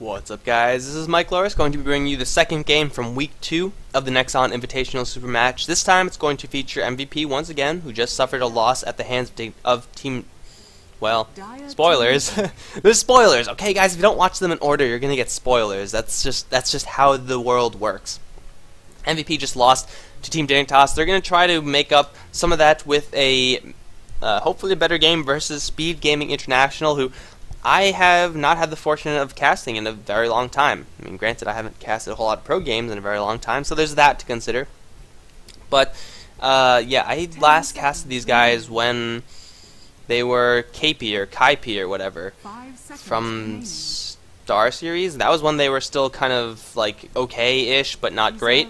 What's up, guys? This is Mike Loris, going to be bringing you the second game from Week 2 of the Nexon Invitational Super Match. This time it's going to feature MVP once again, who just suffered a loss at the hands of Team... Well, spoilers. There's spoilers! Okay, guys, if you don't watch them in order, you're gonna get spoilers. That's just how the world works. MVP just lost to Team Dignitas. They're gonna try to make up some of that with a... hopefully a better game versus Speed Gaming International, who... I have not had the fortune of casting in a very long time. I mean, granted, I haven't casted a whole lot of pro games in a very long time, so there's that to consider. But, yeah, I last casted these guys when they were KP or KaiP or whatever from Star Series. That was when they were still kind of, like, okay-ish, but not great.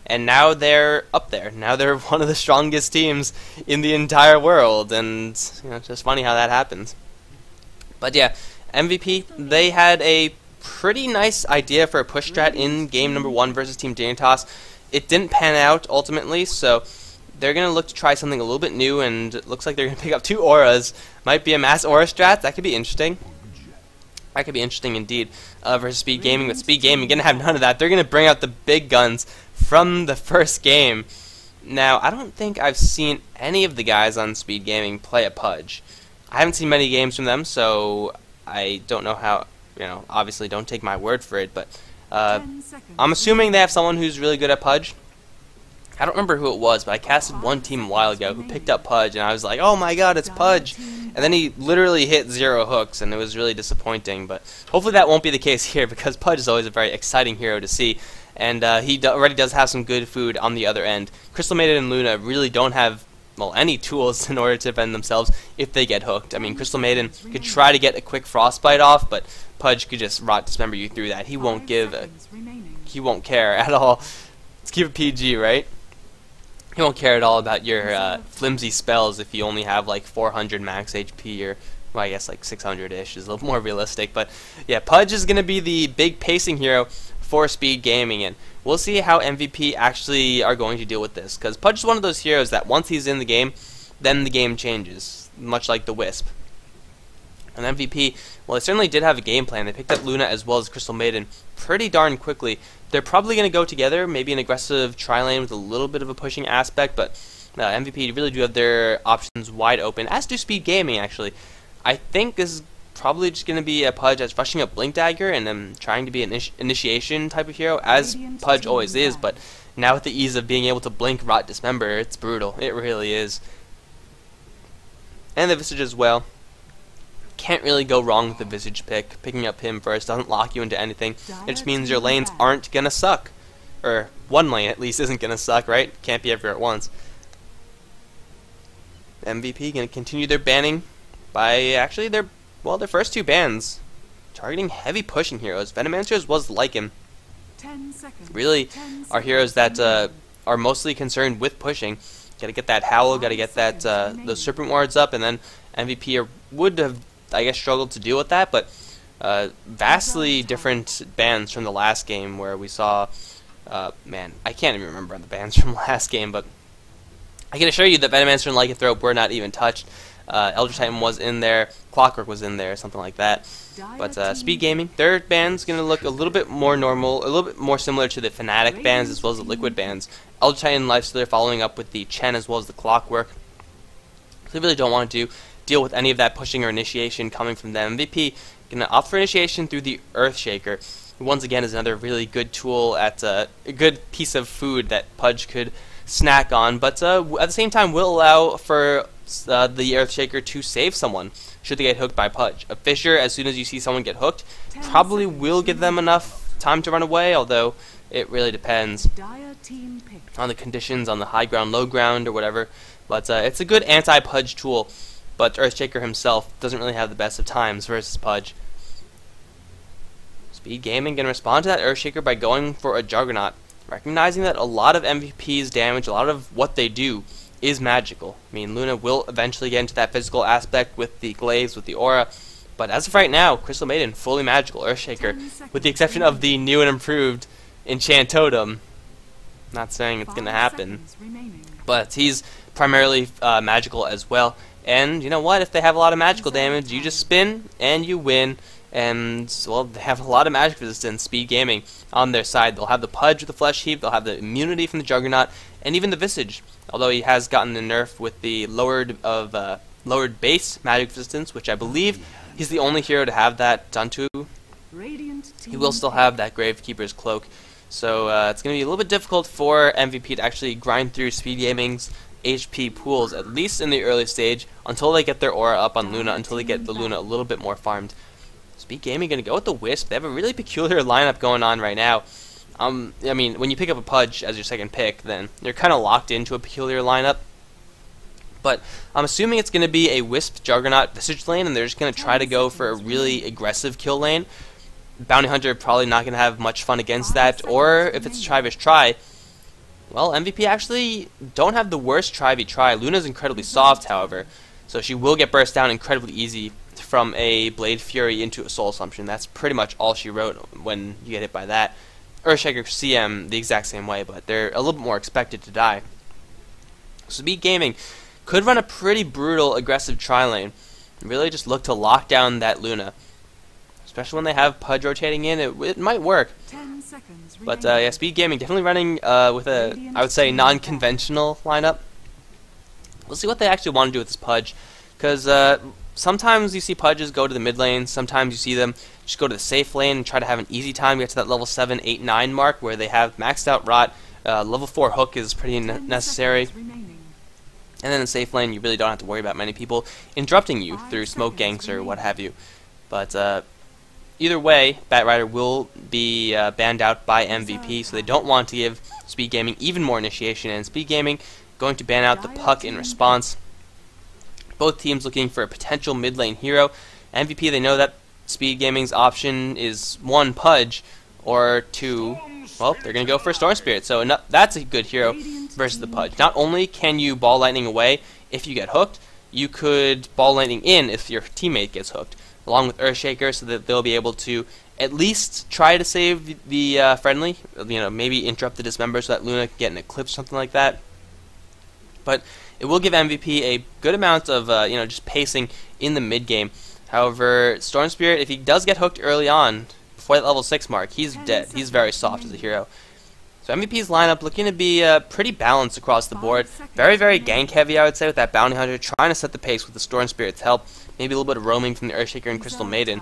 And now they're up there. Now they're one of the strongest teams in the entire world, and, you know, it's just funny how that happens. But yeah, MVP, they had a pretty nice idea for a push strat in game number 1 versus Team Dignitas. It didn't pan out ultimately, so they're going to look to try something a little bit new, and it looks like they're going to pick up 2 auras. Might be a mass aura strat. That could be interesting. That could be interesting indeed. Versus Speed Gaming, but Speed Gaming going to have none of that. They're going to bring out the big guns from the first game. Now, I don't think I've seen any of the guys on Speed Gaming play a Pudge. I haven't seen many games from them, so I don't know how, you know, obviously don't take my word for it, but I'm assuming they have someone who's really good at Pudge. I don't remember who it was, but I casted one team a while ago who picked up Pudge, and I was like, oh my god, it's Pudge! And then he literally hit 0 hooks, and it was really disappointing, but hopefully that won't be the case here, because Pudge is always a very exciting hero to see, and he already does have some good food on the other end. Crystal Maiden and Luna really don't have, well, any tools in order to defend themselves if they get hooked. I mean, Crystal Maiden could try to get a quick frostbite off, but Pudge could just rot dismember you through that. He won't he won't care at all. Let's keep it PG, right? He won't care at all about your flimsy spells if you only have like 400 max HP, or, well, I guess like 600-ish is a little more realistic. But yeah, Pudge is going to be the big pacing hero for Speed Gaming, and we'll see how MVP actually are going to deal with this, because Pudge is one of those heroes that once he's in the game, then the game changes, much like the Wisp. And MVP, well, they certainly did have a game plan. They picked up Luna as well as Crystal Maiden pretty darn quickly. They're probably going to go together, maybe an aggressive tri-lane with a little bit of a pushing aspect, but MVP really do have their options wide open, as do Speed Gaming, actually. I think this is probably just going to be a Pudge that's rushing up Blink Dagger and then trying to be an initiation type of hero, as Pudge always is, but now with the ease of being able to blink, rot, dismember, it's brutal. It really is. And the Visage as well. Can't really go wrong with the Visage pick. Picking up him first doesn't lock you into anything. It just means your lanes aren't going to suck. Or one lane at least isn't going to suck, right? Can't be everywhere at once. MVP going to continue their banning by actually their first 2 bans, targeting heavy pushing heroes. Venomancer as well as Lycan really are heroes that are mostly concerned with pushing. Gotta get that Howl, gotta get that those Serpent Wards up, and then MVP would have, I guess, struggled to deal with that, but vastly different bans from the last game where we saw, man, I can't even remember the bans from last game, but I can assure you that Venomancer and Lycanthrope were not even touched. Elder Titan was in there, Clockwork was in there, something like that. But Speed Gaming, their band's going to look a little bit more normal, a little bit more similar to the Fnatic bands as well as the Liquid bands. Elder Titan and Lifestealer following up with the Chen as well as the Clockwork. They really don't want to deal with any of that pushing or initiation coming from them. MVP going to opt for initiation through the Earthshaker, who once again is another really good tool at a good piece of food that Pudge could snack on, but at the same time will allow for the Earthshaker to save someone should they get hooked by Pudge. A Fissure, as soon as you see someone get hooked, probably will give them enough time to run away, although it really depends on the conditions, on the high ground, low ground, or whatever. But it's a good anti-Pudge tool, but Earthshaker himself doesn't really have the best of times versus Pudge. Speed Gaming can respond to that Earthshaker by going for a Juggernaut, recognizing that a lot of MVP's damage, a lot of what they do, is magical. I mean, Luna will eventually get into that physical aspect with the Glaives, with the Aura, but as of right now, Crystal Maiden, fully magical. Earthshaker, with the exception of the new and improved Enchant Totem. Not saying it's going to happen, but he's primarily magical as well. And you know what? If they have a lot of magical damage, you just spin and you win, and, well, they have a lot of magic resistance, Speed Gaming, on their side. They'll have the Pudge with the Flesh Heap, they'll have the immunity from the Juggernaut, and even the Visage, although he has gotten the nerf with the lowered base magic resistance, which I believe he's the only hero to have that done to. He will still have that Gravekeeper's Cloak, so it's going to be a little bit difficult for MVP to actually grind through Speed Gaming's HP pools, at least in the early stage, until they get their aura up on Luna, until they get the Luna a little bit more farmed. Speed Gaming going to go with the Wisp. They have a really peculiar lineup going on right now. I mean, when you pick up a Pudge as your second pick, then you're kind of locked into a peculiar lineup. But I'm assuming it's going to be a Wisp Juggernaut Visage lane, and they're just going to try to go for a really aggressive kill lane. Bounty Hunter probably not going to have much fun against that, or if it's try vs try, well, MVP actually don't have the worst try v try. Luna's incredibly soft, however, so she will get burst down incredibly easy from a Blade Fury into a Soul Assumption. That's pretty much all she wrote when you get hit by that. Earthshaker CM the exact same way, but they're a little bit more expected to die. Speed Gaming could run a pretty brutal aggressive tri lane, and really just look to lock down that Luna. Especially when they have Pudge rotating in, it might work. 10 seconds But yeah, Speed Gaming definitely running with a, I would say, non-conventional lineup. We'll see what they actually want to do with this Pudge, because sometimes you see Pudges go to the mid lane, sometimes you see them just go to the safe lane and try to have an easy time, get to that level 7, 8, 9 mark where they have maxed out Rot. Level 4 Hook is pretty necessary. And then in safe lane, you really don't have to worry about many people interrupting you through smoke ganks or what have you. But either way, Batrider will be banned out by MVP, so they don't want to give Speed Gaming even more initiation, and Speed Gaming going to ban out the Puck in response. Both teams looking for a potential mid lane hero. MVP, they know that Speed Gaming's option is 1, Pudge, or 2, well, they're going to go for Storm Spirit, so that's a good hero versus the Pudge. Not only can you Ball Lightning away if you get hooked, you could Ball Lightning in if your teammate gets hooked, along with Earthshaker, so that they'll be able to at least try to save the friendly, maybe interrupt the Dismember so that Luna can get an Eclipse, something like that. But it will give MVP a good amount of just pacing in the mid game. However, Storm Spirit, if he does get hooked early on, before that level 6 mark, he's dead. He's very soft as a hero. So MVP's lineup looking to be pretty balanced across the board. Very, very gank heavy, I would say, with that Bounty Hunter, trying to set the pace with the Storm Spirit's help. Maybe a little bit of roaming from the Earthshaker and Crystal Maiden.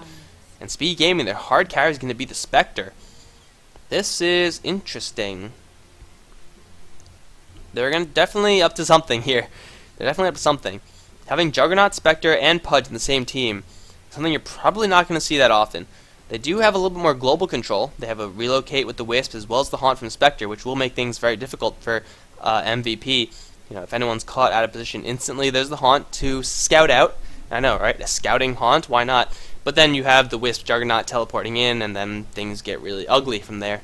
And Speed Gaming, their hard carry is going to be the Spectre. This is interesting. They're definitely up to something here. They're definitely up to something. Having Juggernaut, Spectre, and Pudge in the same team, something you're probably not going to see that often. They do have a little bit more global control. They have a Relocate with the Wisp as well as the Haunt from Spectre, which will make things very difficult for MVP. If anyone's caught out of position instantly, there's the Haunt to scout out. I know, right? A scouting Haunt, why not? But then you have the Wisp Juggernaut teleporting in, and then things get really ugly from there.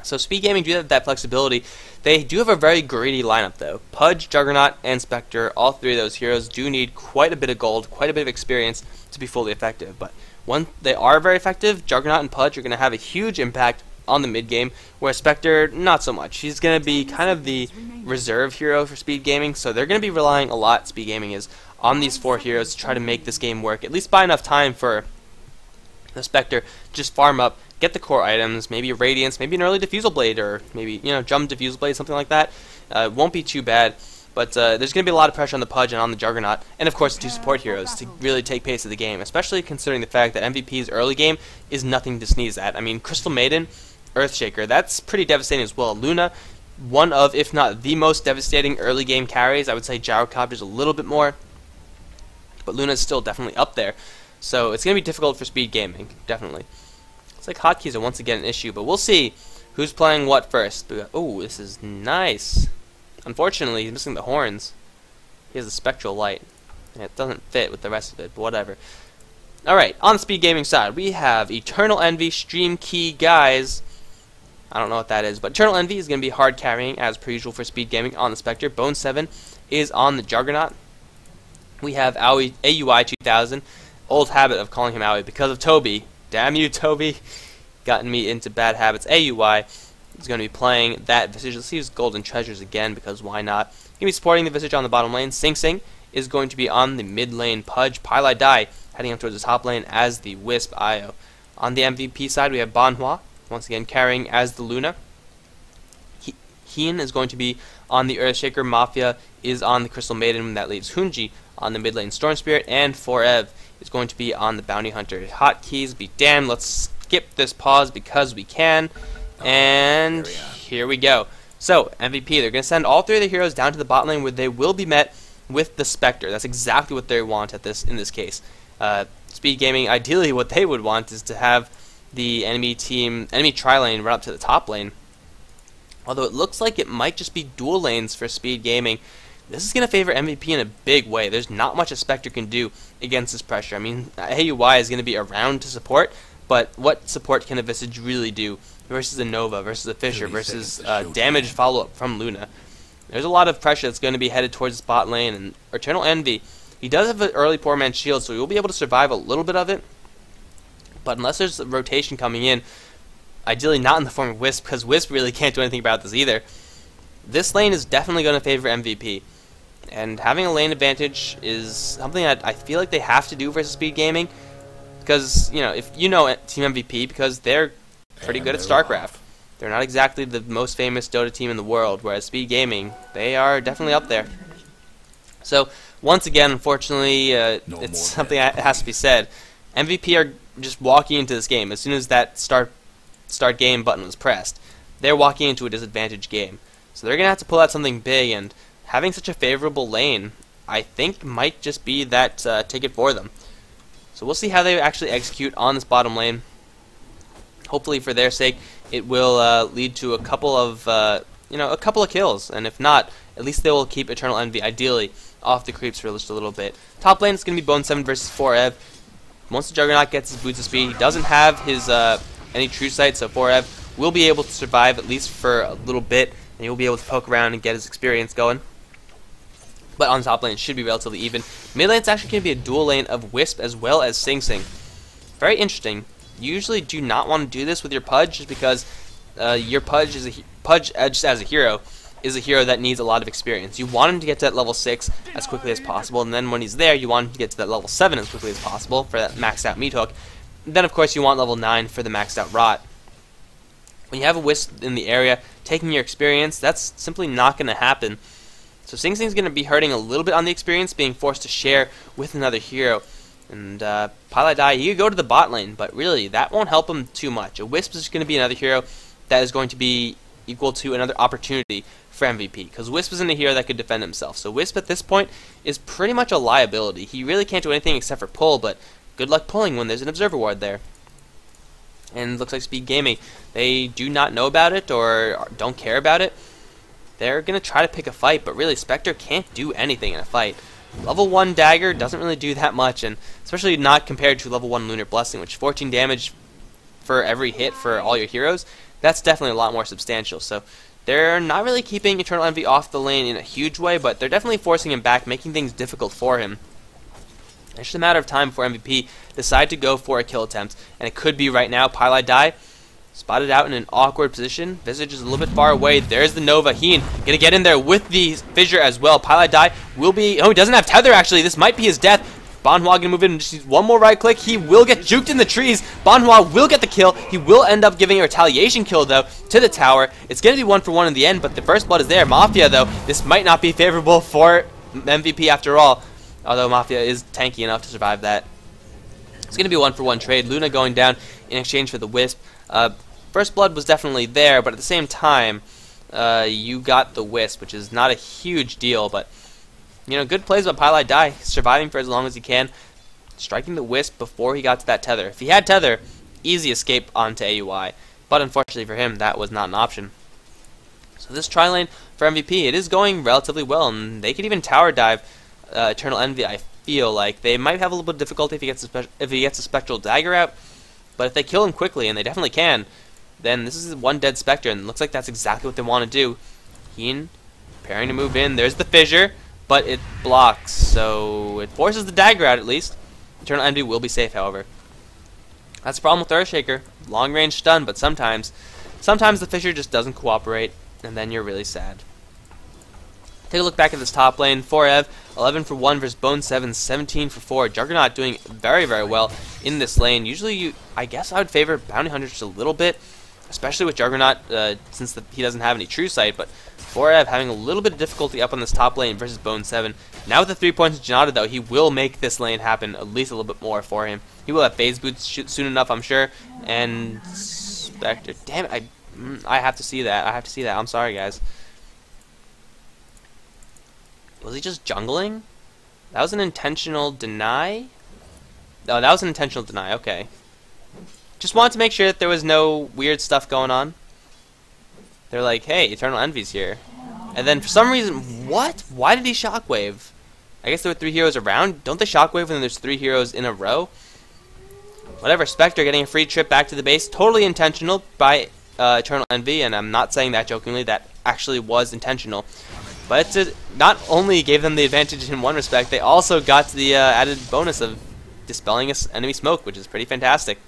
So Speed Gaming do have that flexibility. They do have a very greedy lineup, though. Pudge, Juggernaut, and Spectre, all three of those heroes do need quite a bit of gold, quite a bit of experience to be fully effective. But when they are very effective, Juggernaut and Pudge are going to have a huge impact on the mid game, where Spectre, not so much. She's going to be kind of the reserve hero for Speed Gaming, so they're going to be relying a lot, Speed Gaming is, on these 4 heroes to try to make this game work, at least buy enough time for the Spectre just farm up, get the core items, maybe a Radiance, maybe an early Diffusal Blade, or maybe, Jump Diffusal Blade, something like that. It won't be too bad, but there's going to be a lot of pressure on the Pudge and on the Juggernaut, and of course the 2 support heroes to really take pace of the game, especially considering the fact that MVP's early game is nothing to sneeze at. I mean, Crystal Maiden, Earthshaker, that's pretty devastating as well. Luna, one of, if not the most devastating early game carries. I would say Gyrocopter's a little bit more, but Luna's still definitely up there. So it's going to be difficult for Speed Gaming, definitely. It's like hotkeys are once again an issue, but we'll see who's playing what first. Oh, this is nice. Unfortunately, he's missing the horns. He has the Spectral Light, and it doesn't fit with the rest of it, but whatever. Alright, on the Speed Gaming side, we have Eternal Envy, Stream Key Guys. I don't know what that is, but Eternal Envy is going to be hard carrying, as per usual for Speed Gaming, on the Spectre. Bone 7 is on the Juggernaut. We have AUI 2000. Old habit of calling him Aoi because of Toby. Damn you, Toby. Gotten me into bad habits. AUI is going to be playing that Visage. Let's use Golden Treasures again, because why not? Going to be supporting the Visage on the bottom lane. Sing Sing is going to be on the mid lane. Pudge, Pile I Die, heading up towards the top lane as the Wisp Io. On the MVP side, we have Banhua, once again carrying as the Luna. Heen is going to be on the Earthshaker. Mafia is on the Crystal Maiden. That leaves Hunji on the mid lane Storm Spirit, and Forev is going to be on the Bounty Hunter. Hotkeys be damned. Let's skip this pause because we can. And here we go. So, MVP, they're going to send all three of the heroes down to the bot lane where they will be met with the Spectre. That's exactly what they want in this case. Speed Gaming, ideally what they would want is to have the enemy tri-lane run up to the top lane. Although it looks like it might just be dual lanes for Speed Gaming. This is going to favor MVP in a big way. There's not much a Spectre can do against this pressure. I mean, AUI is going to be around to support, but what support can a Visage really do versus a Nova, versus a Fisher, versus damage follow-up from Luna? There's a lot of pressure that's going to be headed towards the bot lane, and Eternal Envy, he does have an early poor man shield, so he will be able to survive a little bit of it, but unless there's a rotation coming in, ideally not in the form of Wisp, because Wisp really can't do anything about this either, this lane is definitely going to favor MVP. And having a lane advantage is something that I feel like they have to do versus Speed Gaming, because, you know, if you know Team MVP, because they're pretty good at StarCraft. They're not exactly the most famous Dota team in the world, whereas Speed Gaming, they are definitely up there. So, once again, unfortunately, it's something that has to be said. MVP are just walking into this game. As soon as that start game button was pressed, they're walking into a disadvantaged game. So they're going to have to pull out something big, and having such a favorable lane, I think, might just be that ticket for them. So we'll see how they actually execute on this bottom lane. Hopefully, for their sake, it will lead to a couple of kills, and if not, at least they will keep Eternal Envy ideally off the creeps for just a little bit. Top lane is going to be Bone 7 versus Forev. Once the Juggernaut gets his boots of speed, he doesn't have his any true sight, so Forev will be able to survive at least for a little bit, and he will be able to poke around and get his experience going. But on top lane, it should be relatively even. Mid lane is actually going to be a dual lane of Wisp as well as Sing Sing. Very interesting. You usually do not want to do this with your Pudge, just because your Pudge just as a hero is a hero that needs a lot of experience. You want him to get to that level 6 as quickly as possible, and then when he's there, you want him to get to that level 7 as quickly as possible for that maxed out meat hook. And then, of course, you want level 9 for the maxed out rot. When you have a Wisp in the area taking your experience, that's simply not going to happen. So Sing Sing's going to be hurting a little bit on the experience, being forced to share with another hero. And Paladai, he could go to the bot lane, but really, that won't help him too much. A Wisp is going to be another hero that is going to be equal to another opportunity for MVP, because Wisp isn't a hero that could defend himself. So Wisp at this point is pretty much a liability. He really can't do anything except for pull, but good luck pulling when there's an Observer Ward there. And it looks like Speed Gaming, they do not know about it or don't care about it. They're going to try to pick a fight, but really Spectre can't do anything in a fight. Level 1 Dagger doesn't really do that much, and especially not compared to level 1 Lunar Blessing, which 14 damage for every hit for all your heroes, that's definitely a lot more substantial. So they're not really keeping Eternal Envy off the lane in a huge way, but they're definitely forcing him back, making things difficult for him. It's just a matter of time before MVP decide to go for a kill attempt, and it could be right now. Pylai Die spotted out in an awkward position. Visage is a little bit far away. There's the Nova. Heen gonna get in there with the Fissure as well. Pylai Die will be... Oh, he doesn't have Tether, actually. This might be his death. Banhua gonna move in and just use one more right click. He will get juked in the trees. Banhua will get the kill. He will end up giving a retaliation kill, though, to the tower. It's gonna be 1-for-1 in the end, but the first blood is there. Mafia, though, this might not be favorable for MVP after all. Although Mafia is tanky enough to survive that. It's going to be a 1-for-1 trade. Luna going down in exchange for the Wisp. First blood was definitely there, but at the same time, you got the Wisp, which is not a huge deal. But, you know, good plays by Pylai Die, surviving for as long as he can, striking the Wisp before he got to that Tether. If he had Tether, easy escape onto AUI. But unfortunately for him, that was not an option. So this tri-lane for MVP, it is going relatively well, and they could even tower dive Eternal Envy. I feel like they might have a little bit of difficulty if he gets a Spectral Dagger out, but if they kill him quickly, and they definitely can, then this is one dead Spectre, and it looks like that's exactly what they want to do. Heen preparing to move in. There's the Fissure, but it blocks, so it forces the Dagger out at least. Eternal Envy will be safe, however. That's the problem with Earthshaker. Long range stun, but sometimes the Fissure just doesn't cooperate, and then you're really sad. Take a look back at this top lane. 4ev, 11 for 1 versus Bone 7, 17 for 4. Juggernaut doing very, very well in this lane. Usually, I guess I would favor Bounty Hunter just a little bit, especially with Juggernaut, since he doesn't have any True Sight. But 4ev having a little bit of difficulty up on this top lane versus Bone 7. Now with the 3 points of Janata, though, he will make this lane happen at least a little bit more for him. He will have phase boots soon enough, I'm sure. And Spectre, damn it, I have to see that. I have to see that. I'm sorry, guys. Was he just jungling? That was an intentional deny? Oh, that was an intentional deny, okay. Just wanted to make sure that there was no weird stuff going on. They're like, hey, Eternal Envy's here. And then for some reason, what? Why did he shockwave? I guess there were 3 heroes around. Don't they shockwave when there's 3 heroes in a row? Whatever, Spectre getting a free trip back to the base. Totally intentional by Eternal Envy, and I'm not saying that jokingly. That actually was intentional. But it not only gave them the advantage in one respect, they also got the added bonus of dispelling enemy smoke, which is pretty fantastic.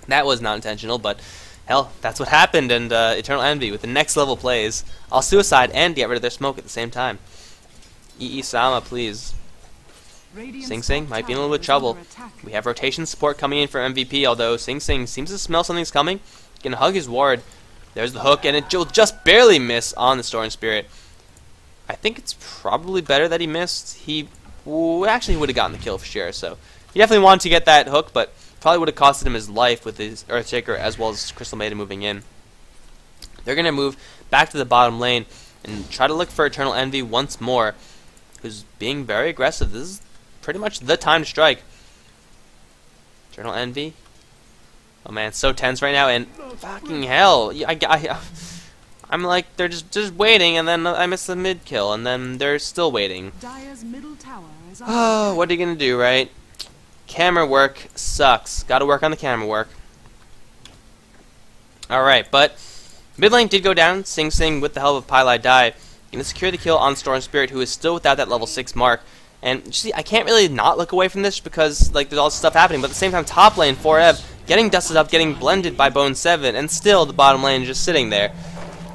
That was not intentional, but hell, that's what happened, and Eternal Envy with the next level plays. I'll suicide and get rid of their smoke at the same time. Sama, please. Sing Sing might be in a little bit of trouble. We have rotation support coming in for MVP, although Sing Sing seems to smell something's coming. Gonna hug his ward. There's the hook, and it will just barely miss on the Storm Spirit. I think it's probably better that he missed. He actually would have gotten the kill for sure, so he definitely wanted to get that hook, but probably would have costed him his life with his Earthshaker as well as Crystal Maiden moving in. They're going to move back to the bottom lane and try to look for Eternal Envy once more, who's being very aggressive. This is pretty much the time to strike. Eternal Envy. Oh man, it's so tense right now, and fucking hell. I'm like, they're just waiting, and then I miss the mid kill, and then they're still waiting. Oh, what are you gonna do, right? Camera work sucks. Gotta work on the camera work. Alright, but mid lane did go down. Sing Sing with the help of Pylai Die. Gonna secure the kill on Storm Spirit, who is still without that level 6 mark. And you see, I can't really not look away from this because like there's all this stuff happening, but at the same time, top lane 4ev getting dusted up, getting blended by Bone 7, and still the bottom lane just sitting there.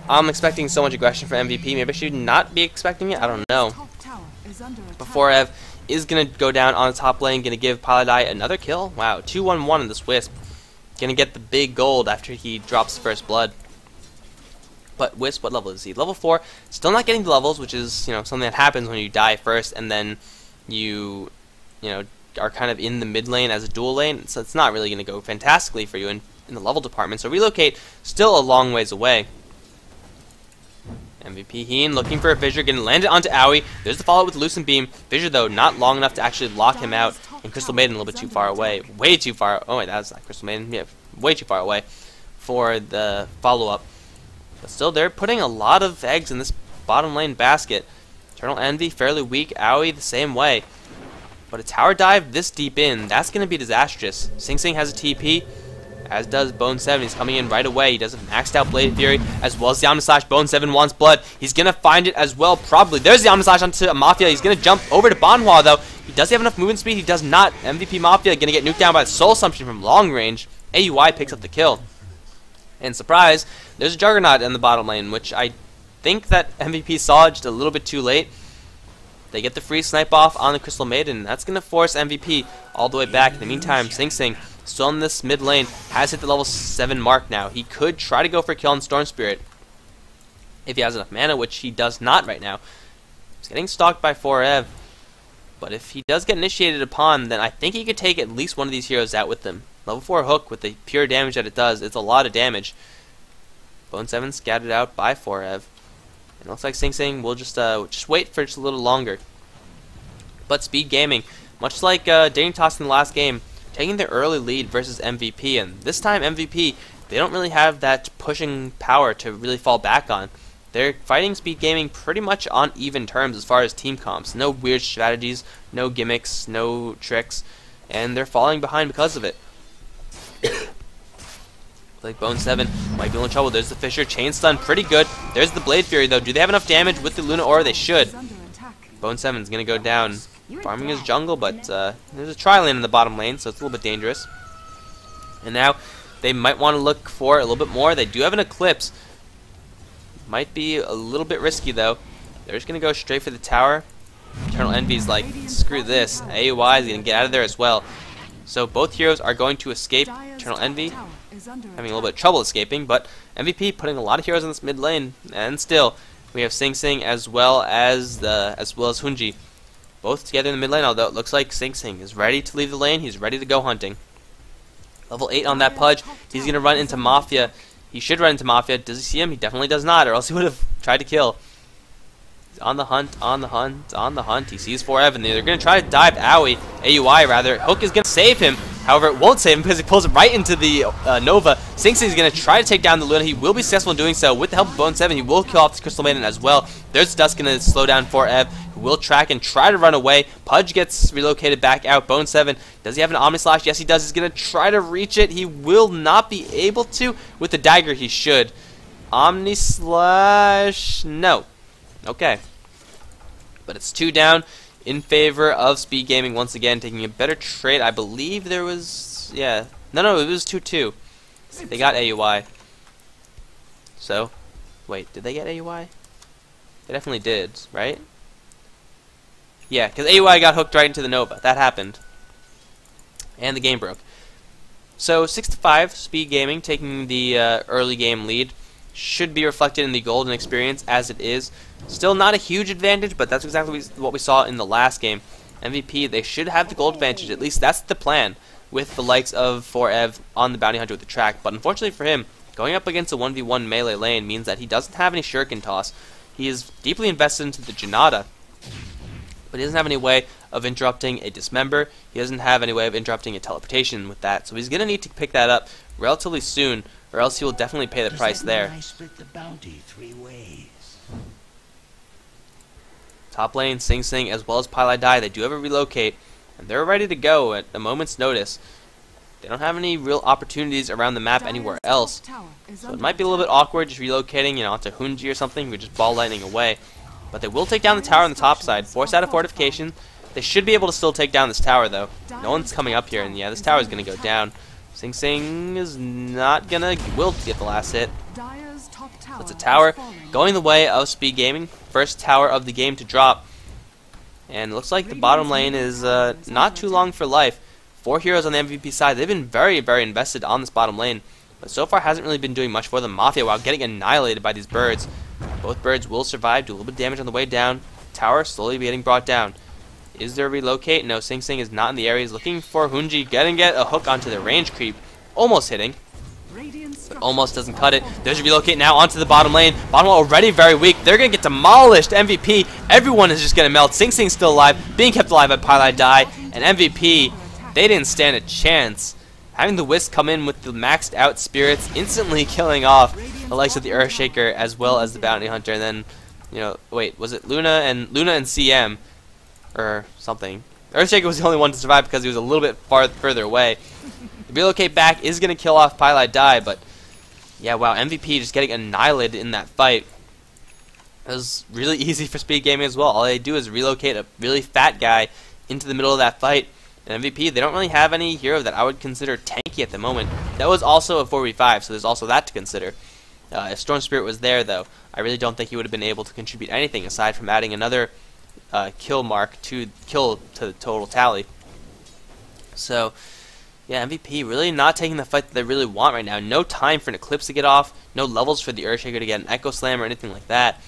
I'm expecting so much aggression from MVP. Maybe I should not be expecting it. I don't know. But 4ev is going to go down on the top lane. Going to give Paladai another kill. Wow, 2-1-1 in this Wisp. Going to get the big gold after he drops first blood. But Wisp, what level is he? Level 4. Still not getting the levels, which is, you know, something that happens when you die first and then you know, are kind of in the mid lane as a dual lane. So it's not really going to go fantastically for you in the level department. So relocate, still a long ways away. MVP Heen looking for a Fissure, getting landed onto Owie. There's the follow-up with Lucent Beam. Fissure, though, not long enough to actually lock him out. And Crystal Maiden a little bit too far away. Way too far. Oh, wait, that's not Crystal Maiden. Yeah, way too far away for the follow-up. But still, they're putting a lot of eggs in this bottom lane basket. Eternal Envy, fairly weak. Owie, the same way. But a tower dive this deep in, that's going to be disastrous. Sing Sing has a TP. As does Bone 7. He's coming in right away. He does a maxed out Blade Fury as well as the Omni Slash. Bone 7 wants blood. He's going to find it as well, probably. There's the Omni Slash onto Mafia. He's going to jump over to Banhua, though. He does have enough movement speed. He does not. MVP Mafia going to get nuked down by Soul Assumption from long range. AUI picks up the kill. And surprise, there's a Juggernaut in the bottom lane, which I think that MVP saw just a little bit too late. They get the free snipe off on the Crystal Maiden. That's going to force MVP all the way back. In the meantime, Sing Sing still in this mid lane, has hit the level 7 mark now. He could try to go for a kill on Storm Spirit if he has enough mana, which he does not right now. He's getting stalked by 4ev, but if he does get initiated upon, then I think he could take at least one of these heroes out with him. Level 4 hook with the pure damage that it does, it's a lot of damage. Bone 7 scattered out by 4ev. It looks like Sing Sing will just wait for just a little longer. But Speed Gaming, much like Dignitas in the last game, taking the early lead versus MVP, and this time MVP, they don't really have that pushing power to really fall back on. They're fighting Speed Gaming pretty much on even terms as far as team comps. No weird strategies, no gimmicks, no tricks, and they're falling behind because of it. Like Bone 7 might be in trouble. There's the Fissure, chain stun, pretty good. There's the Blade Fury, though. Do they have enough damage with the Luna Aura? They should. Bone 7's going to go down. Farming his jungle, but there's a tri-lane in the bottom lane, so it's a little bit dangerous. And now they might want to look for a little bit more. They do have an Eclipse. Might be a little bit risky, though. They're just going to go straight for the tower. Eternal Envy's like, screw this. AUI is going to get out of there as well. So both heroes are going to escape. Eternal Envy having a little bit of trouble escaping, but MVP putting a lot of heroes in this mid lane, and still we have Sing Sing as well as Hunji, both together in the mid lane. Although it looks like Sing Sing is ready to leave the lane, he's ready to go hunting. Level 8 on that Pudge. He's going to run into Mafia. He should run into Mafia. Does he see him? He definitely does not, or else he would have tried to kill. He's on the hunt, on the hunt, on the hunt. He sees 4Ev, and they're going to try to dive AUI rather. Hook is going to save him. However, it won't save him because he pulls right into the Nova. Sing Sing is going to try to take down the Luna. He will be successful in doing so. With the help of Bone 7, he will kill off the Crystal Maiden as well. There's Dust going to slow down 4Ev, who will track and try to run away. Pudge gets relocated back out. Bone 7, does he have an Omni Slash? Yes, he does. He's going to try to reach it. He will not be able to. With the dagger, he should. Omni Slash, no. Okay. But it's 2 down in favor of Speed Gaming once again, taking a better trade. I believe there was, yeah. No, it was 2-2. They got AUI. So, wait, did they get AUI? They definitely did, right? Yeah, because AUI got hooked right into the Nova. That happened. And the game broke. So, 6-5, Speed Gaming taking the early game lead. Should be reflected in the golden experience as it is. Still not a huge advantage, but that's exactly what we saw in the last game. MVP, they should have the gold advantage. At least that's the plan with the likes of 4Ev on the Bounty Hunter with the track. But unfortunately for him, going up against a 1v1 melee lane means that he doesn't have any shuriken toss. He is deeply invested into the Janata, but he doesn't have any way of interrupting a dismember. He doesn't have any way of interrupting a teleportation with that. So he's going to need to pick that up relatively soon, or else he will definitely pay the price there. I split the bounty 3 ways. Top lane, Sing Sing, as well as Pylai Dai, they do have a relocate, and they're ready to go at a moment's notice. They don't have any real opportunities around the map anywhere else, so it might be a little bit awkward just relocating, onto Hunji or something. We're just ball lightning away. But they will take down the tower on the top side, force out a fortification. They should be able to still take down this tower, though. No one's coming up here, and yeah, this tower is going to go down. Sing Sing is not gonna, will get the last hit. It's a tower going the way of Speed Gaming. First tower of the game to drop. And it looks like the bottom lane is not too long for life. 4 heroes on the MVP side. They've been very, very invested on this bottom lane. But so far hasn't really been doing much for them. Mafia, while getting annihilated by these birds. Both birds will survive, do a little bit of damage on the way down. Tower slowly getting brought down. Is there a relocate? No, Sing Sing is not in the area. He's looking for Hunji. Get a hook onto the range creep. Almost hitting. But almost doesn't cut it. There's a relocate now onto the bottom lane. Bottom lane already very weak. They're going to get demolished. MVP, everyone is just going to melt. Sing Sing's still alive, being kept alive by Pylai Dai. And MVP, they didn't stand a chance. Having the Wisp come in with the maxed out spirits, instantly killing off the likes of the Earthshaker as well as the Bounty Hunter. And then, wait, was it Luna and CM? Or something. Earthshaker was the only one to survive because he was a little bit further away. The relocate back is going to kill off Pylai Dai, but yeah, wow, MVP just getting annihilated in that fight. It was really easy for Speed Gaming as well. All they do is relocate a really fat guy into the middle of that fight. And MVP, they don't really have any hero that I would consider tanky at the moment. That was also a 4v5, so there's also that to consider. If Storm Spirit was there, though, I really don't think he would have been able to contribute anything aside from adding another kill to the total tally. So yeah, MVP really not taking the fight that they really want right now. No time for an Eclipse to get off, no levels for the Earthshaker to get an Echo Slam or anything like that.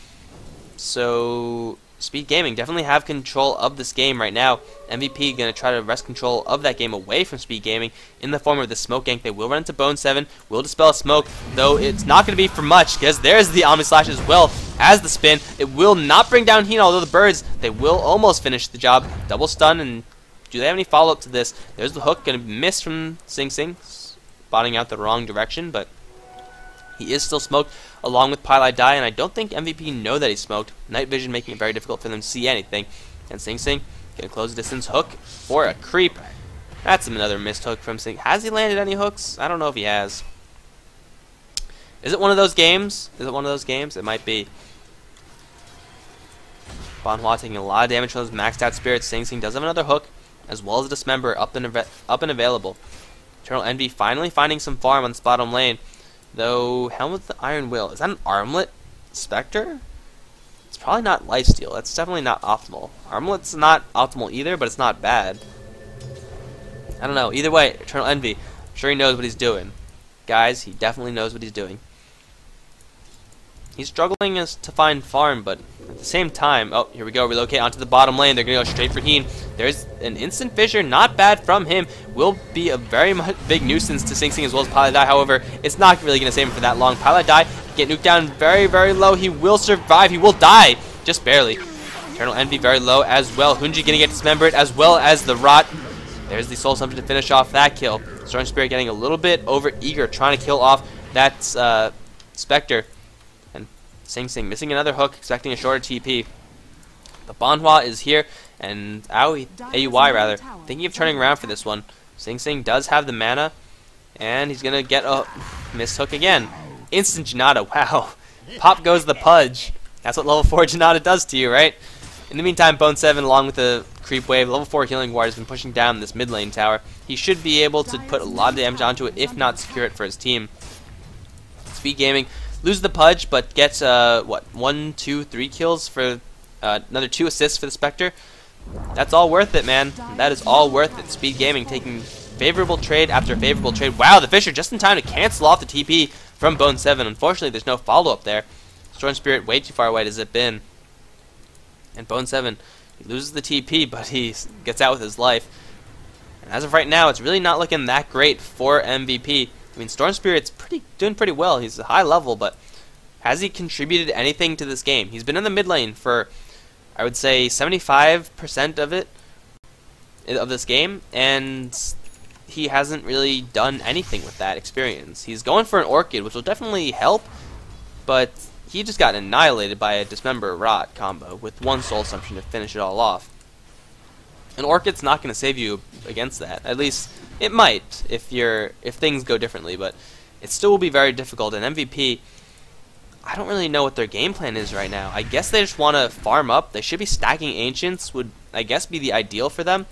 So Speed Gaming definitely have control of this game right now. MVP going to try to wrest control of that game away from Speed Gaming in the form of the smoke gank. They will run into Bone 7, will dispel a smoke, though it's not going to be for much because there's the Omni Slash as well as the spin. It will not bring down Hina, although the birds, they will almost finish the job. Double stun, and do they have any follow-up to this? There's the hook, going to miss from Sing Sing, spotting out the wrong direction, but he is still smoked along with Pylai Dai, and I don't think MVP know that he's smoked. Night vision making it very difficult for them to see anything. And Sing Sing going to close the distance hook for a creep. That's another missed hook from Sing. Has he landed any hooks? I don't know if he has. Is it one of those games? It might be. Bonhua taking a lot of damage from those maxed out spirits. Sing Sing does have another hook, as well as a Dismember up and available. Eternal Envy finally finding some farm on this bottom lane. Though, Helm with the Iron Will. Is that an armlet? Spectre? It's probably not lifesteal. That's definitely not optimal. Armlet's not optimal either, but it's not bad. I don't know. Either way, Eternal Envy, I'm sure he knows what he's doing. Guys, he definitely knows what he's doing. He's struggling to find farm, but at the same time, oh, here we go, relocate onto the bottom lane. They're going to go straight for Heen. There's an instant fissure, not bad from him. Will be a very big nuisance to Sing Sing as well as Pilot Die. However, it's not really going to save him for that long. Pilot Die, get nuked down very, very low. He will survive. He will die, just barely. Eternal Envy very low as well. Hunji going to get dismembered as well as the Rot. There's the Soul Assumption to finish off that kill. Storm Spirit getting a little bit over eager, trying to kill off that Spectre. And Sing Sing missing another hook, expecting a shorter TP. The Banhua is here, and AUY rather, thinking of turning around for this one. Sing Sing does have the mana, and he's going to get a missed hook again. Instant Janata, wow. Pop goes the Pudge. That's what level 4 Janata does to you, right? In the meantime, Bone 7, along with the Creep Wave, level 4 Healing Ward, has been pushing down this mid lane tower. He should be able to put a lot of damage onto it, if not secure it for his team. Speed Gaming loses the Pudge, but gets, 1, 2, 3 kills for another 2 assists for the Spectre. That's all worth it, man. That is all worth it. Speed Gaming taking favorable trade after favorable trade. Wow, the Fissure just in time to cancel off the TP from Bone 7. Unfortunately, there's no follow-up there. Storm Spirit way too far away to zip in. And Bone 7, he loses the TP, but he gets out with his life. And as of right now, it's really not looking that great for MVP. I mean, Storm Spirit's doing pretty well. He's a high level, but has he contributed anything to this game? He's been in the mid lane for, I would say, 75% of this game, and he hasn't really done anything with that experience. He's going for an Orchid, which will definitely help, but he just got annihilated by a Dismember Rot combo with one Soul Assumption to finish it all off. An Orchid's not going to save you against that. At least it might if things go differently, but it still will be very difficult. And MVP, I don't really know what their game plan is right now. I guess they just want to farm up. They should be stacking Ancients, would I guess be the ideal for them.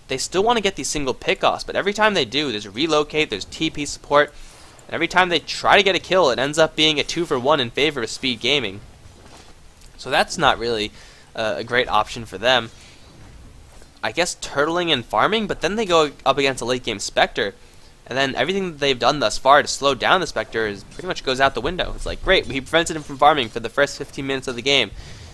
They still want to get these single pickoffs, but every time they do, there's a relocate, there's TP support. And every time they try to get a kill, it ends up being a 2-for-1 in favor of Speed Gaming. So that's not really a great option for them. I guess turtling and farming, but then they go up against a late game Spectre, and then everything that they've done thus far to slow down the Spectre pretty much goes out the window. It's like, great, we prevented him from farming for the first 15 minutes of the game,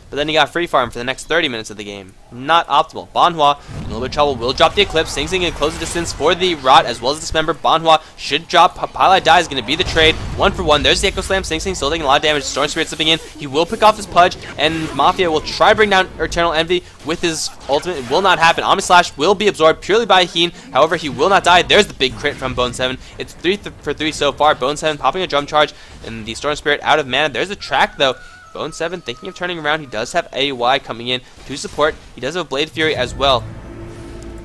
but then he got free farm for the next 30 minutes of the game. Not optimal. Banhua, in a little bit of trouble, will drop the Eclipse. Sing Sing in close the distance for the Rot as well as the Dismember. Banhua should drop. Pilot Die is going to be the trade. 1-for-1. There's the Echo Slam. Sing Sing still taking a lot of damage. Storm Spirit slipping in. He will pick off his Pudge, and Mafia will try to bring down Eternal Envy with his ultimate. It will not happen. Omni Slash will be absorbed purely by Heen. However, he will not die. There's the big crit from Bone 7. It's 3 for 3 so far. Bone 7 popping a Drum Charge, and the Storm Spirit out of mana. There's a track, though. Bone 7 thinking of turning around. He does have AUY coming in to support. He does have a Blade Fury as well.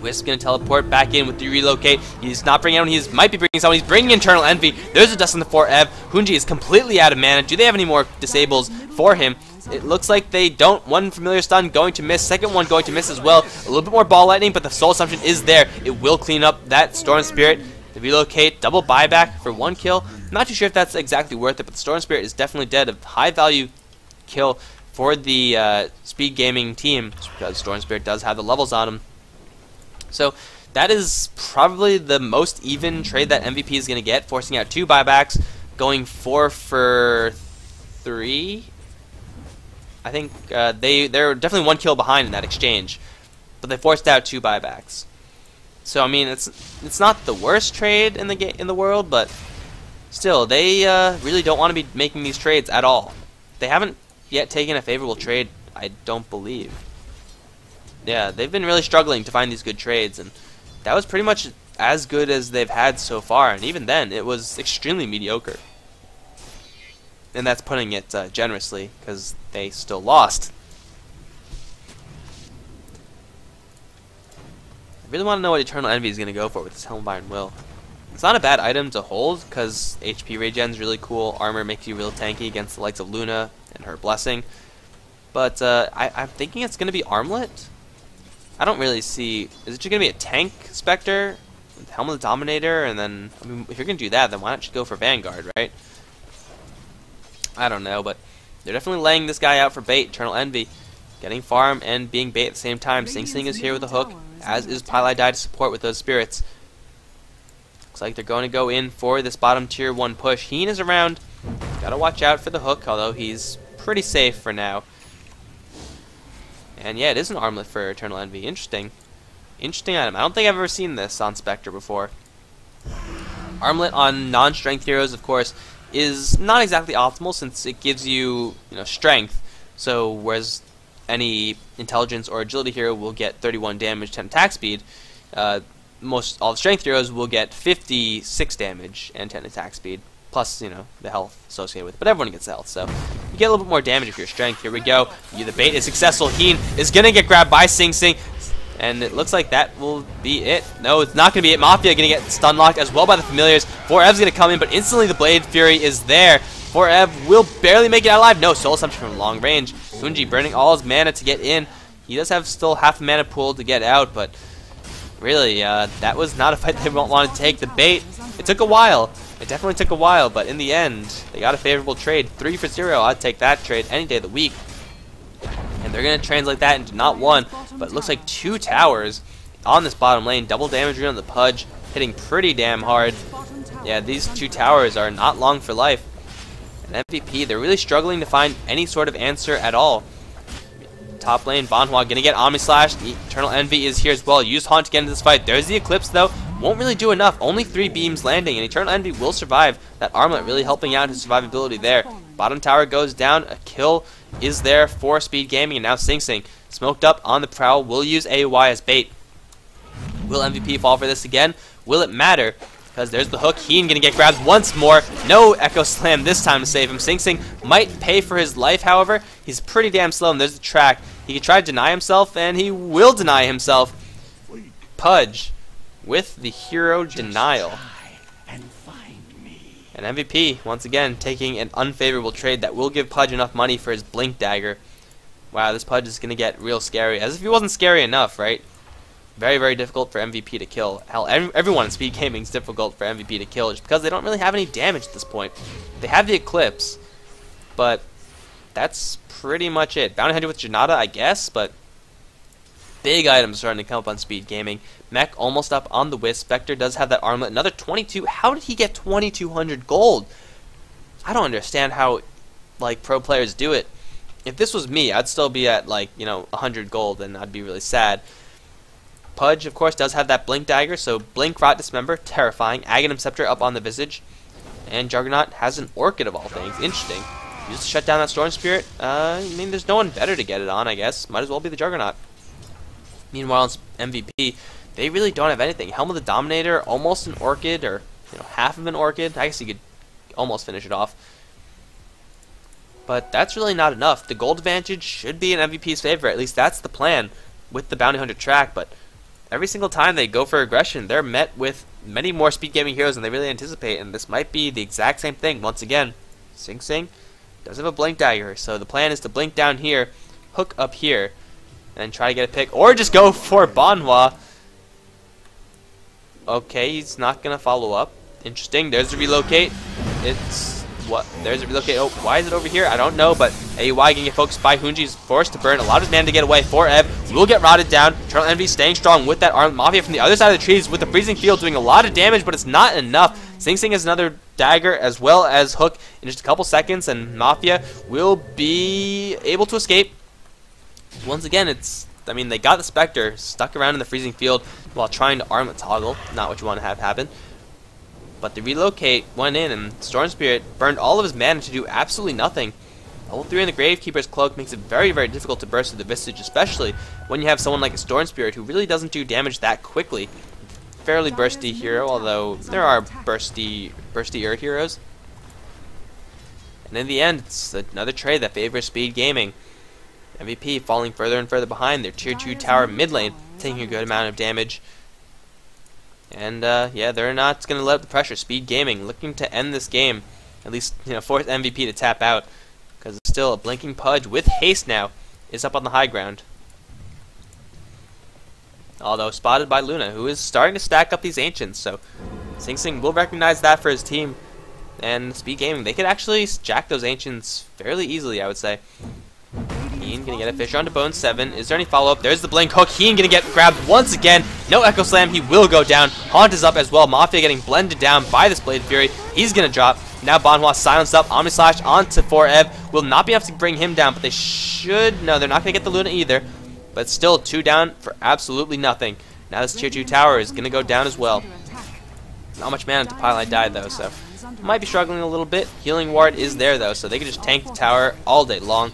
Wisp going to teleport back in with the relocate. He's not bringing out. He might be bringing someone. He's bringing Eternal Envy. There's a Dust on the 4 Ev. Hunji is completely out of mana. Do they have any more disables for him? It looks like they don't. One familiar stun going to miss. Second one going to miss as well. A little bit more ball lightning, but the Soul Assumption is there. It will clean up that Storm Spirit. The relocate, double buyback for 1 kill. Not too sure if that's exactly worth it, but the Storm Spirit is definitely dead. A high value kill for the Speed Gaming team, because Storm Spirit does have the levels on him. So that is probably the most even trade that MVP is going to get, forcing out 2 buybacks, going 4 for 3. I think they're definitely 1 kill behind in that exchange, but they forced out 2 buybacks. So I mean, it's not the worst trade in the world, but still, they really don't want to be making these trades at all. They haven't yet taken a favorable trade, I don't believe. Yeah, they've been really struggling to find these good trades, and that was pretty much as good as they've had so far, and even then, it was extremely mediocre. And that's putting it generously, because they still lost. I really want to know what Eternal Envy is going to go for with this Helm of Iron Will. It's not a bad item to hold, because HP regen is really cool, armor makes you real tanky against the likes of Luna and her Blessing. But I'm thinking it's going to be Armlet. I don't really see... Is it just going to be a tank Spectre with Helm of the Dominator? And then, I mean, if you're going to do that, then why not just go for Vanguard, right? I don't know, but They're definitely laying this guy out for bait. Eternal Envy getting farm and being bait at the same time. Sing Sing is here with a hook, as is Pylai to support with those spirits. Looks like they're going to go in for this bottom tier 1 push. Heen is around. Gotta watch out for the hook, although he's pretty safe for now. And yeah, it is an armlet for Eternal Envy. Interesting. Interesting item. I don't think I've ever seen this on Spectre before. Armlet on non-strength heroes, of course, is not exactly optimal since it gives you, strength. So whereas any intelligence or agility hero will get 31 damage, 10 attack speed, most all the strength heroes will get 56 damage and 10 attack speed, plus the health associated with it. But everyone gets the health, so you get a little bit more damage if you're strength. Here we go. The bait is successful. Heen is gonna get grabbed by Sing Sing. And it looks like that will be it. No, it's not going to be it. Mafia going to get stun locked as well by the familiars. 4Ev's going to come in, but instantly the Blade Fury is there. 4Ev will barely make it out alive. No, Soul Assumption from long range. Hunji burning all his mana to get in. He does have still half a mana pool to get out, but really, that was not a fight they won't want to take. The bait, it took a while. It definitely took a while, but in the end, they got a favorable trade. 3 for 0. I'd take that trade any day of the week. And they're going to translate that into not 1, but it looks like 2 towers on this bottom lane. Double damage on the Pudge, hitting pretty damn hard. Yeah, these 2 towers are not long for life. And MVP, they're really struggling to find any sort of answer at all. Top lane, Banhua going to get Omni Slash. Eternal Envy is here as well. Use Haunt to get into this fight. There's the Eclipse, though. Won't really do enough. Only 3 beams landing, and Eternal Envy will survive. That armlet really helping out his survivability there. Bottom tower goes down. A kill is there for Speed Gaming, and now Sing Sing smoked up on the prowl. Will use AOI as bait. Will MVP fall for this again? Will it matter? Because there's the hook. Heen gonna get grabbed once more. No Echo Slam this time to save him. Sing Sing might pay for his life, however. He's pretty damn slow, and there's the track. He can try to deny himself, and he will deny himself. Pudge with the hero denial. And MVP, once again, taking an unfavorable trade that will give Pudge enough money for his Blink Dagger. Wow, this Pudge is going to get real scary. As if he wasn't scary enough, right? Very, very difficult for MVP to kill. Hell, everyone in Speed Gaming is difficult for MVP to kill just because they don't really have any damage at this point. They have the Eclipse, but that's pretty much it. Bounty Hunter with Janata, I guess, but big items starting to come up on Speed Gaming. Mech almost up on the Wisp. Spectre does have that armlet. Another 22. How did he get 2,200 gold? I don't understand how, pro players do it. If this was me, I'd still be at, 100 gold, and I'd be really sad. Pudge, of course, does have that Blink Dagger, so Blink, Rot, Dismember, terrifying. Aghanim Scepter up on the Visage. And Juggernaut has an Orchid of all things. Interesting. Just to shut down that Storm Spirit. There's no one better to get it on, I guess. Might as well be the Juggernaut. Meanwhile, in MVP, they really don't have anything. Helm of the Dominator, almost an Orchid, or half of an Orchid. I guess you could almost finish it off. But that's really not enough. The gold advantage should be in MVP's favor. At least that's the plan with the Bounty Hunter track. But every single time they go for aggression, they're met with many more Speed Gaming heroes than they really anticipate. And this might be the exact same thing. Once again, Sing Sing does have a Blink Dagger. So the plan is to blink down here, hook up here, and try to get a pick. Or just go for Banhua. Okay, he's not going to follow up. Interesting. There's the relocate. It's what? There's a relocate. Oh, why is it over here? I don't know, but AUI can get focused by Hunji. Is forced to burn. A lot of his man to get away. 4Ev will get rotted down. Eternal Envy staying strong with that arm. Mafia from the other side of the trees with the freezing field doing a lot of damage, but it's not enough. Sing Sing has another dagger as well as hook in just a couple seconds, and Mafia will be able to escape. Once again, they got the Spectre stuck around in the freezing field while trying to armlet toggle. Not what you want to have happen. But the relocate went in, and Storm Spirit burned all of his mana to do absolutely nothing. Level 3 in the Gravekeeper's Cloak makes it very, very difficult to burst through the Visage, especially when you have someone like a Storm Spirit who really doesn't do damage that quickly. Fairly bursty hero, although there are burstier heroes. And in the end, it's another trade that favors Speed Gaming. MVP falling further and further behind their tier 2 tower mid lane, taking a good amount of damage. And yeah, they're not going to let up the pressure. Speed Gaming looking to end this game, at least force MVP to tap out, because it's still a blinking Pudge with haste now is up on the high ground. Although spotted by Luna, who is starting to stack up these ancients, so Sing Sing will recognize that for his team. And Speed Gaming, they could actually jack those Ancients fairly easily, I would say. Heen gonna get a Fisher onto Bone 7. Is there any follow-up? There's the Blink Hook. Heen gonna get grabbed once again. No Echo Slam. He will go down. Haunt is up as well. Mafia getting blended down by this Blade Fury. He's gonna drop. Now Banhua silenced up. Omni Slash onto 4Ev. Will not be enough to bring him down, but they should... No, they're not gonna get the Luna either. But still, 2 down for absolutely nothing. Now this tier 2 tower is gonna go down as well. Not much mana to Pylite die though, so... Might be struggling a little bit. Healing Ward is there though, so they can just tank the tower all day long.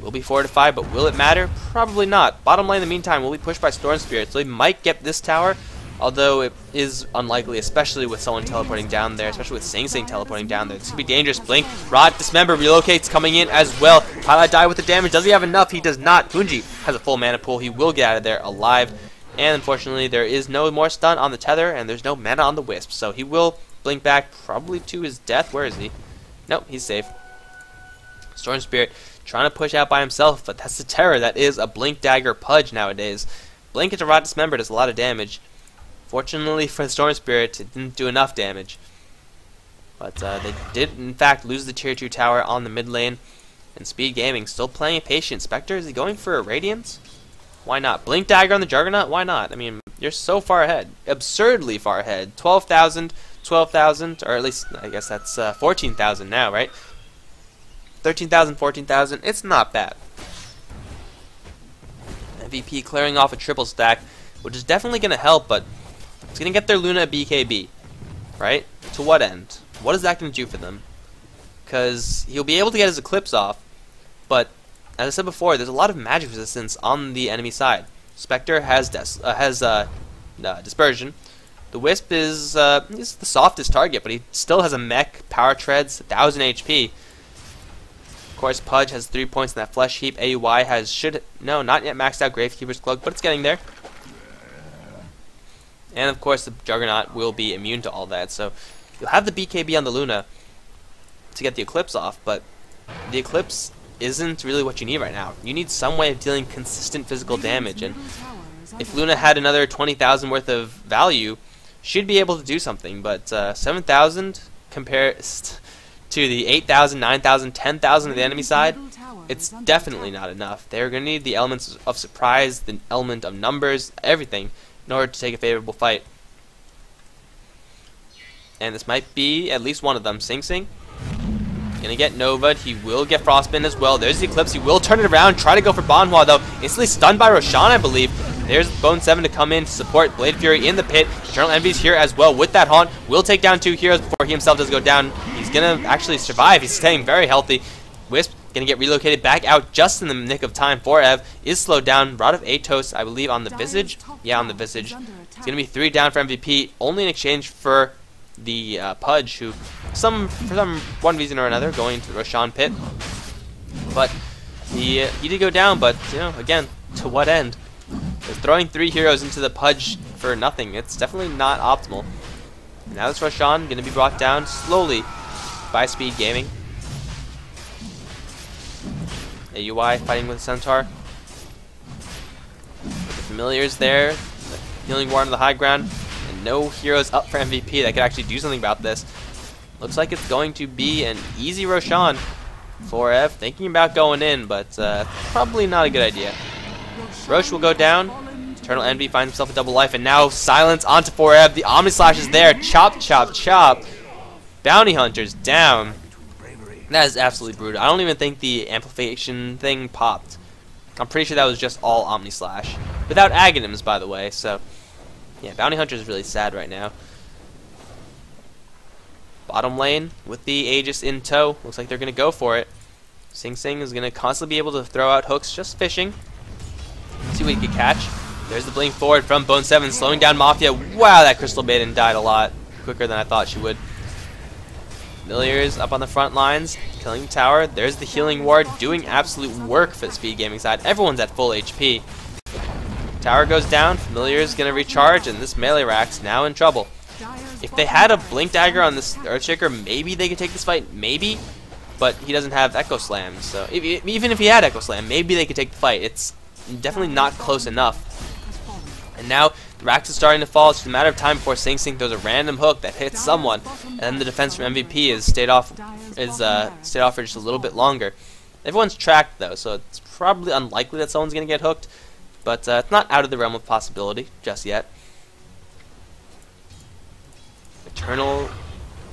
Will be fortified, but will it matter? Probably not. Bottom lane in the meantime will be pushed by Storm Spirit, so they might get this tower, although it is unlikely, especially with someone teleporting down there, especially with Sing Sing teleporting down there. This could be dangerous. Blink, Rod, Dismember, relocates coming in as well. Pylite die with the damage. Does he have enough? He does not. Hunji has a full mana pool. He will get out of there alive, and unfortunately there is no more stun on the Tether, and there's no mana on the Wisp, so he will blink back probably to his death. Where is he? Nope, he's safe. Storm Spirit trying to push out by himself, but that's the terror that is a Blink Dagger Pudge nowadays. Blink into Rod Dismember does a lot of damage. Fortunately for the Storm Spirit, it didn't do enough damage. But they did, in fact, lose the tier 2 tower on the mid lane. And Speed Gaming still playing it patient. Spectre, is he going for a Radiance? Why not? Blink Dagger on the Juggernaut? Why not? I mean, you're so far ahead. Absurdly far ahead. 12,000, 12,000, or at least, I guess that's 14,000 now, right? 13,000, 14,000, it's not bad. MVP clearing off a triple stack, which is definitely going to help, but it's going to get their Luna a BKB, right? To what end? What is that going to do for them? Because he'll be able to get his Eclipse off, but as I said before, there's a lot of magic resistance on the enemy side. Spectre has Dispersion. The Wisp is the softest target, but he still has a mech, power treads, 1,000 HP. Of course, Pudge has 3 points in that flesh heap. AUI has not yet maxed out Gravekeeper's Cloak, but it's getting there. And of course, the Juggernaut will be immune to all that. So you'll have the BKB on the Luna to get the Eclipse off, but the Eclipse isn't really what you need right now. You need some way of dealing consistent physical damage, and if Luna had another 20,000 worth of value, she'd be able to do something. But 7,000 compares to the 8,000, 9,000, 10,000 of the enemy side, it's definitely not enough. They're going to need the elements of surprise, the element of numbers, everything, in order to take a favorable fight. And this might be at least one of them. Sing Sing gonna get Nova'd. He will get Frostbitten as well. There's the Eclipse. He will turn it around, try to go for Banhua though. Instantly stunned by Roshan, I believe. There's Bone 7 to come in to support Blade Fury in the pit. Eternal Envy's here as well with that Haunt. Will take down 2 heroes before he himself does go down. He's gonna actually survive. He's staying very healthy. Wisp gonna get relocated back out just in the nick of time. 4Ev is slowed down. Rod of Atos, I believe, on the Visage. Yeah, on the Visage. It's gonna be 3 down for MVP, only in exchange for the Pudge, who for some one reason or another going to the Roshan pit. But he did go down, but again, to what end? They're throwing 3 heroes into the Pudge for nothing. It's definitely not optimal. And now this Roshan going to be brought down slowly by Speed Gaming. AUI fighting with the Centaur. With the Familiars there, the Healing Ward on the high ground, and no heroes up for MVP that could actually do something about this. Looks like it's going to be an easy Roshan. 4F thinking about going in, but probably not a good idea. Roche will go down. Eternal Envy finds himself a double life, and now silence onto 4F. The Omni Slash is there. Chop, chop, chop. Bounty Hunter's down. That is absolutely brutal. I don't even think the amplification thing popped. I'm pretty sure that was just all Omni Slash. Without Aghanims, by the way, so... yeah, Bounty Hunter is really sad right now. Bottom lane with the Aegis in tow. Looks like they're going to go for it. Sing Sing is going to constantly be able to throw out hooks, just fishing. Let's see what he can catch. There's the blink forward from Bone 7, slowing down Mafia. Wow, that Crystal Maiden died a lot quicker than I thought she would. Familiars up on the front lines, killing the tower. There's the healing ward, doing absolute work for the Speed Gaming side. Everyone's at full HP. Tower goes down, Familiar's gonna recharge, and this melee rack's now in trouble. If they had a Blink Dagger on this Earthshaker, maybe they could take this fight, maybe. But he doesn't have Echo Slam, so even if he had Echo Slam, maybe they could take the fight. It's definitely not close enough. And now The Rax is starting to fall. It's just a matter of time before Sing Sing throws a random hook that hits someone, and then the defense from MVP is stayed off for just a little bit longer. Everyone's tracked though, so it's probably unlikely that someone's going to get hooked, but it's not out of the realm of possibility just yet. Eternal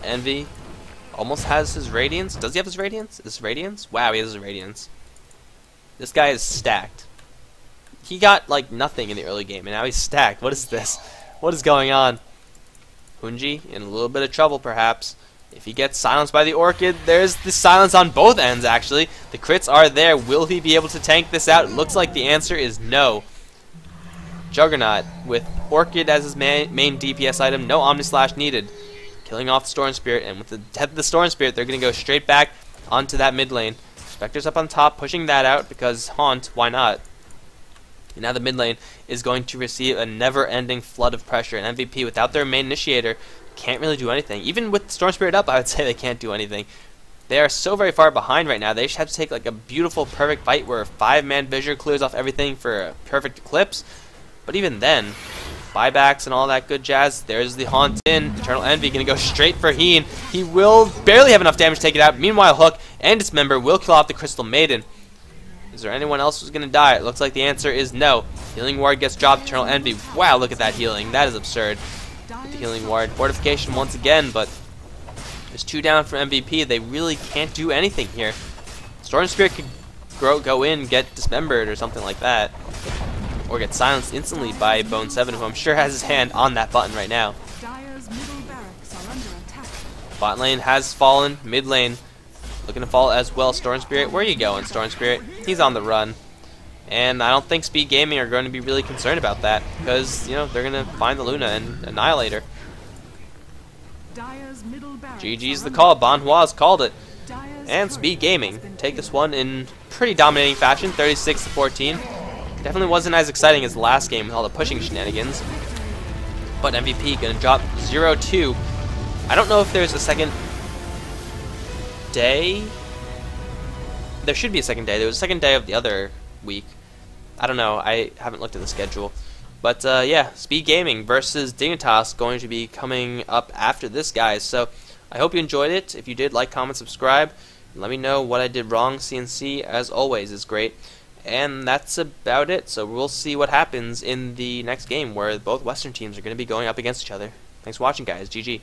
Envy almost has his Radiance. Does he have his Radiance? Is Radiance? Wow, he has his Radiance. This guy is stacked. He got like nothing in the early game, and now he's stacked. What is this? What is going on? Hunji in a little bit of trouble, perhaps. If he gets silenced by the Orchid, there's the silence on both ends, actually. The crits are there. Will he be able to tank this out? It looks like the answer is no. Juggernaut with Orchid as his main DPS item. No Omni Slash needed. Killing off the Storm Spirit, and with the death of the Storm Spirit, they're going to go straight back onto that mid lane. Spectre's up on top, pushing that out because Haunt, why not? And now the mid lane is going to receive a never-ending flood of pressure. And MVP, without their main initiator, can't really do anything. Even with Storm Spirit up, I would say they can't do anything. They are so very far behind right now. They just have to take like a beautiful, perfect fight where a 5-man Visor clears off everything for a perfect Eclipse. But even then, buybacks and all that good jazz. There's the Haunt in. Eternal Envy going to go straight for Heen. He will barely have enough damage to take it out. Meanwhile, Hook and Dismember will kill off the Crystal Maiden. Is there anyone else who's going to die? It looks like the answer is no. Healing Ward gets dropped. Eternal Envy. Wow, look at that healing. That is absurd. With the Healing Ward. Fortification once again, but there's 2 down for MVP. They really can't do anything here. Storm Spirit could go in, get dismembered or something like that. Or get silenced instantly by Bone 7, who I'm sure has his hand on that button right now. Bot lane has fallen. Mid lane looking to fall as well. Storm Spirit, where are you going, Storm Spirit? He's on the run. And I don't think Speed Gaming are going to be really concerned about that, because, you know, they're going to find the Luna and annihilate her. GG's the call. Banhua's called it. And Speed Gaming take this one in pretty dominating fashion, 36-14. Definitely wasn't as exciting as the last game with all the pushing shenanigans. But MVP going to drop 0-2. I don't know if there's a second day. There should be a second day. There was a second day of the other week. I don't know. I haven't looked at the schedule. But yeah, Speed Gaming versus Dignitas going to be coming up after this, guys. So I hope you enjoyed it. If you did, like, comment, subscribe. Let me know what I did wrong. CNC, as always, is great. And that's about it. So we'll see what happens in the next game, where both Western teams are going to be going up against each other. Thanks for watching, guys. GG.